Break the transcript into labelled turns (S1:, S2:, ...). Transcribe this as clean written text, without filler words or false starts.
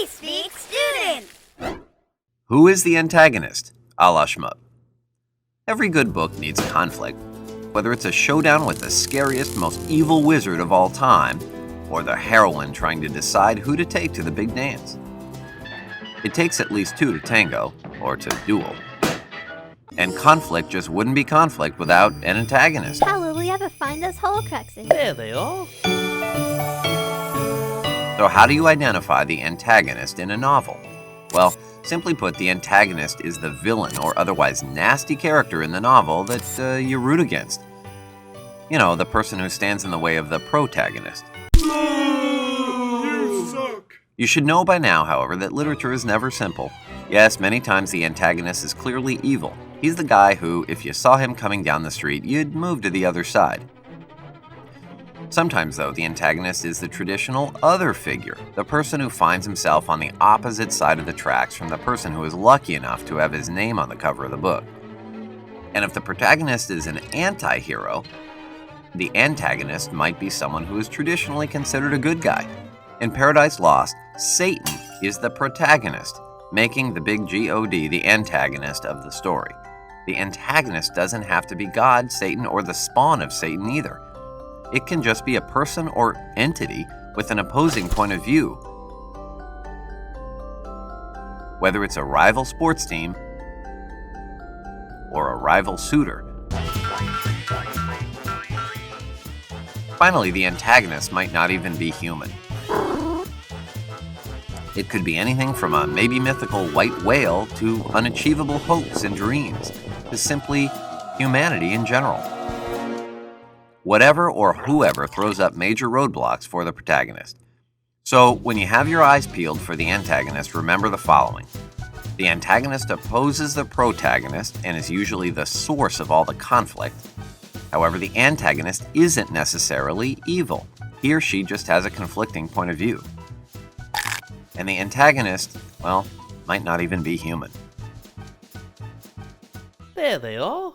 S1: We speak student!
S2: Who is the antagonist? A la Shmoop. Every good book needs conflict, whether it's a showdown with the scariest, most evil wizard of all time, or the heroine trying to decide who to take to the big dance. It takes at least two to tango, or to duel. And conflict just wouldn't be conflict without an antagonist.
S3: How will we ever find those Horcruxes?
S4: There they are.
S2: So how do you identify the antagonist in a novel? Well, simply put, the antagonist is the villain or otherwise nasty character in the novel that you root against. You know, the person who stands in the way of the protagonist.
S5: You suck!
S2: You should know by now, however, that literature is never simple. Yes, many times the antagonist is clearly evil. He's the guy who, if you saw him coming down the street, you'd move to the other side. Sometimes, though, the antagonist is the traditional other figure, the person who finds himself on the opposite side of the tracks from the person who is lucky enough to have his name on the cover of the book. And if the protagonist is an anti-hero, the antagonist might be someone who is traditionally considered a good guy. In Paradise Lost, Satan is the protagonist, making the big G-O-D the antagonist of the story. The antagonist doesn't have to be God, Satan, or the spawn of Satan either. It can just be a person or entity with an opposing point of view. Whether it's a rival sports team or a rival suitor. Finally, the antagonist might not even be human. It could be anything from a maybe mythical white whale to unachievable hopes and dreams, to simply humanity in general. Whatever or whoever throws up major roadblocks for the protagonist. So, when you have your eyes peeled for the antagonist, remember the following. The antagonist opposes the protagonist and is usually the source of all the conflict. However, the antagonist isn't necessarily evil. He or she just has a conflicting point of view. And the antagonist, well, might not even be human.
S4: There they are.